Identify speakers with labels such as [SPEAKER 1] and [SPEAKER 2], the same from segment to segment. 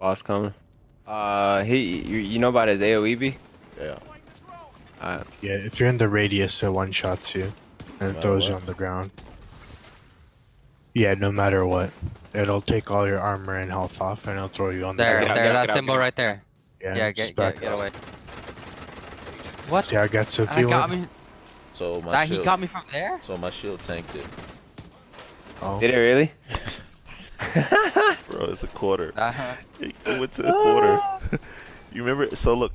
[SPEAKER 1] Boss coming. You know about his AOE?
[SPEAKER 2] Yeah.
[SPEAKER 3] Yeah, if you're in the radius, it one-shots you and throws you on the ground. Yeah, no matter what. It'll take all your armor and health off and it'll throw you on the ground.
[SPEAKER 4] There, that symbol right there.
[SPEAKER 3] Yeah,
[SPEAKER 4] get away. What?
[SPEAKER 3] See how I got so
[SPEAKER 4] I got me.
[SPEAKER 2] So my
[SPEAKER 4] he got me from there?
[SPEAKER 2] So my shield tanked it.
[SPEAKER 3] Oh.
[SPEAKER 1] Did it really?
[SPEAKER 2] Bro, it's a quarter. It went to a quarter. You remember? So look.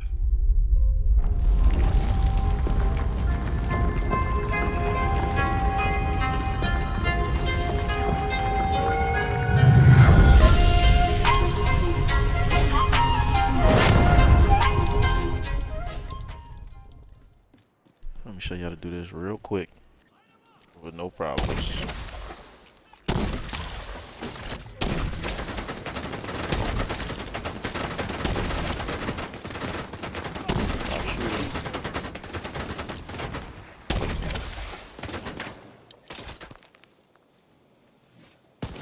[SPEAKER 2] Let me show you how to do this real quick with no problems.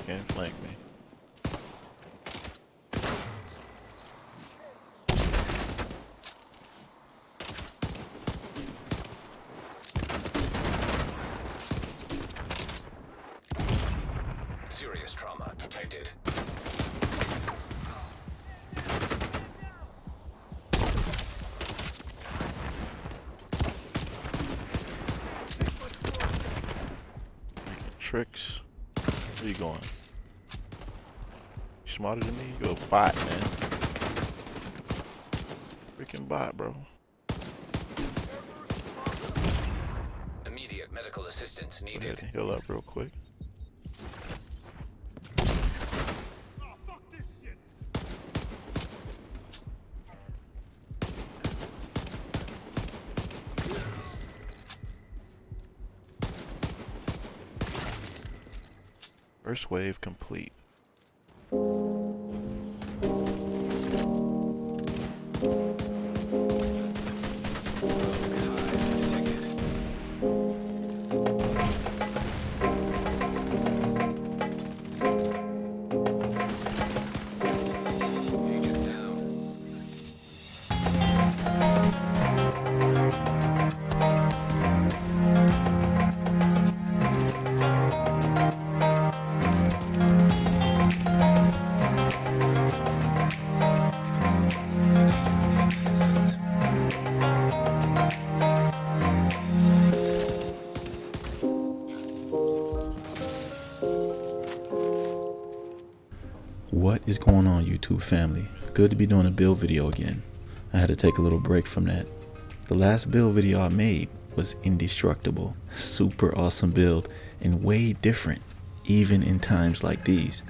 [SPEAKER 2] Can't flank me.
[SPEAKER 5] Serious trauma detected.
[SPEAKER 2] Making tricks. Where you going? You smarter than me? You're a bot, man. Freaking bot, bro.
[SPEAKER 5] Immediate medical assistance
[SPEAKER 2] Go ahead
[SPEAKER 5] needed.
[SPEAKER 2] and heal up real quick. First wave complete.
[SPEAKER 6] What is going on, YouTube family? Good to be doing a build video again. I had to take a little break from that. The last build video I made was indestructible. Super awesome build and way different, even in times like these.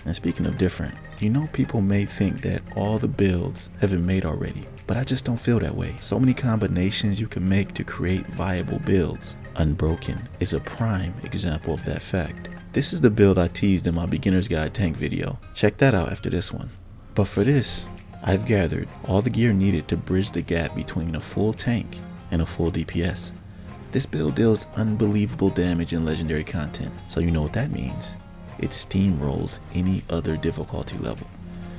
[SPEAKER 6] And speaking of different, you know, people may think that all the builds have been made already, but I just don't feel that way. So many combinations you can make to create viable builds. Unbroken is a prime example of that fact. This is the build I teased in my beginner's guide tank video. Check that out after this one. But for this, I've gathered all the gear needed to bridge the gap between a full tank and a full DPS. This build deals unbelievable damage in legendary content, so you know what that means. It steamrolls any other difficulty level.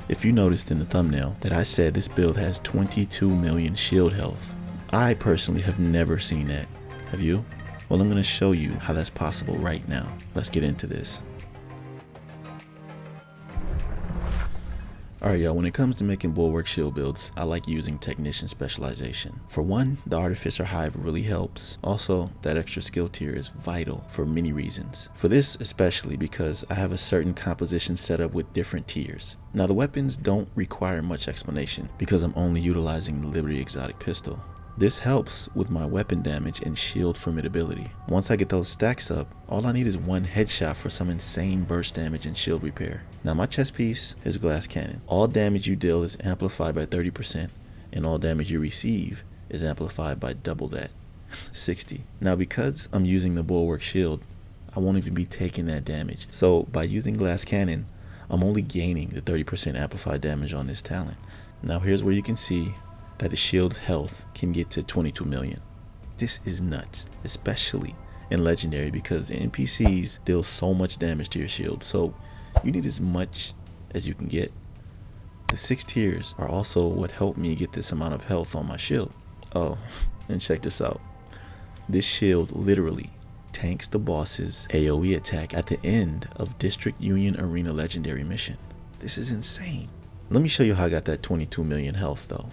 [SPEAKER 6] If you noticed in the thumbnail that I said this build has 22 million shield health, I personally have never seen that. Have you? Well, I'm going to show you how that's possible right now. Let's get into this. Alright y'all, when it comes to making bulwark shield builds, I like using technician specialization. For one, the artificer hive really helps. Also, that extra skill tier is vital for many reasons. For this especially because I have a certain composition set up with different tiers. Now the weapons don't require much explanation because I'm only utilizing the Liberty exotic pistol. This helps with my weapon damage and shield formidability. Once I get those stacks up, all I need is one headshot for some insane burst damage and shield repair. Now my chest piece is a glass cannon. All damage you deal is amplified by 30%, and all damage you receive is amplified by double that, 60. Now because I'm using the bulwark shield, I won't even be taking that damage. So by using glass cannon, I'm only gaining the 30% amplified damage on this talent. Now here's where you can see that the shield's health can get to 22 million. This is nuts, especially in legendary because the NPCs deal so much damage to your shield, so you need as much as you can get. The 6 tiers are also what helped me get this amount of health on my shield. Oh, and check this out. This shield literally tanks the boss's AOE attack at the end of District Union Arena Legendary mission. This is insane. Let me show you how I got that 22 million health though.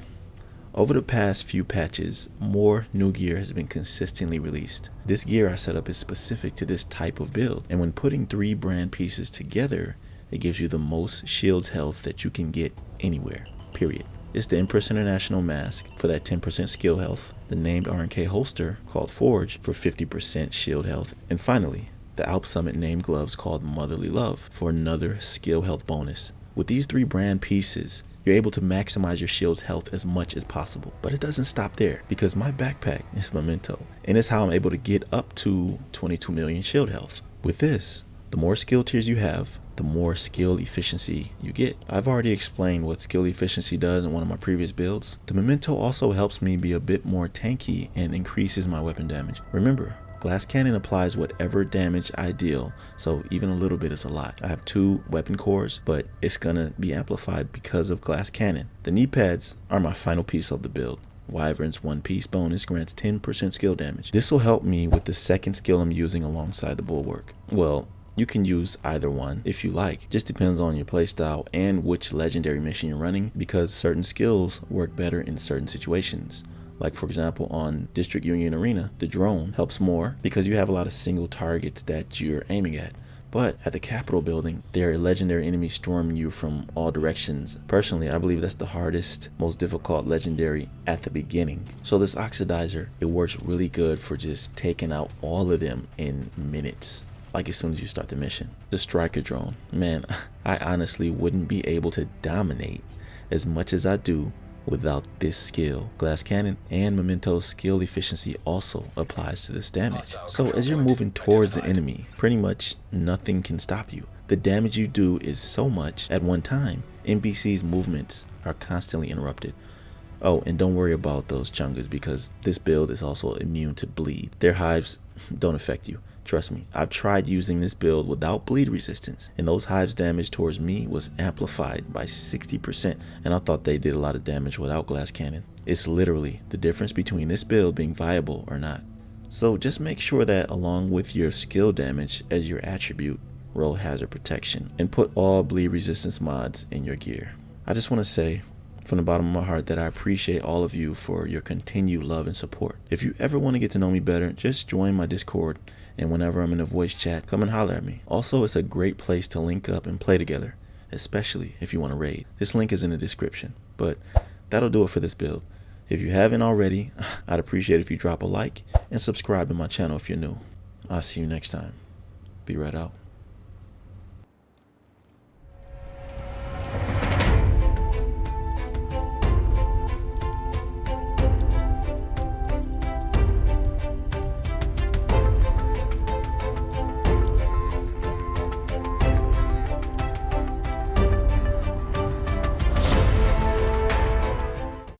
[SPEAKER 6] Over the past few patches, more new gear has been consistently released. This gear I set up is specific to this type of build, and when putting 3 brand pieces together, it gives you the most shields health that you can get anywhere, period. It's the Empress International mask for that 10% skill health, the named R&K holster called Forge for 50% shield health, and finally, the Alp Summit named gloves called Motherly Love for another skill health bonus. With these 3 brand pieces, you're able to maximize your shield's health as much as possible. But it doesn't stop there, because my backpack is Memento, and it's how I'm able to get up to 22 million shield health. With this, the more skill tiers you have, the more skill efficiency you get. I've already explained what skill efficiency does in one of my previous builds. The Memento also helps me be a bit more tanky and increases my weapon damage. Remember, Glass Cannon applies whatever damage I deal, so even a little bit is a lot. I have 2 weapon cores, but it's gonna be amplified because of Glass Cannon. The knee pads are my final piece of the build. Wyvern's 1-piece bonus grants 10% skill damage. This will help me with the second skill I'm using alongside the Bulwark. Well, you can use either one if you like. Just depends on your playstyle and which legendary mission you're running, because certain skills work better in certain situations. Like for example, on District Union Arena, the drone helps more because you have a lot of single targets that you're aiming at. But at the Capitol building, there are legendary enemies storming you from all directions. Personally, I believe that's the hardest, most difficult legendary at the beginning. So this Oxidizer, it works really good for just taking out all of them in minutes, like as soon as you start the mission. The striker drone, man, I honestly wouldn't be able to dominate as much as I do without this skill. Glass Cannon and Memento's skill efficiency also applies to this damage. So as you're moving towards the enemy, pretty much nothing can stop you. The damage you do is so much at one time. NPC's movements are constantly interrupted. Oh, and don't worry about those chungas, because this build is also immune to bleed. Their hives don't affect you. Trust me, I've tried using this build without bleed resistance, and those hives' damage towards me was amplified by 60%, and I thought they did a lot of damage without Glass Cannon. It's literally the difference between this build being viable or not. So just make sure that along with your skill damage as your attribute, roll hazard protection, and put all bleed resistance mods in your gear. I just want to say from the bottom of my heart that I appreciate all of you for your continued love and support. If you ever want to get to know me better, just join my Discord, and whenever I'm in a voice chat, come and holler at me. Also, it's a great place to link up and play together, especially if you want to raid. This link is in the description. But that'll do it for this build. If you haven't already, I'd appreciate if you drop a like and subscribe to my channel if you're new. I'll see you next time. Be right out.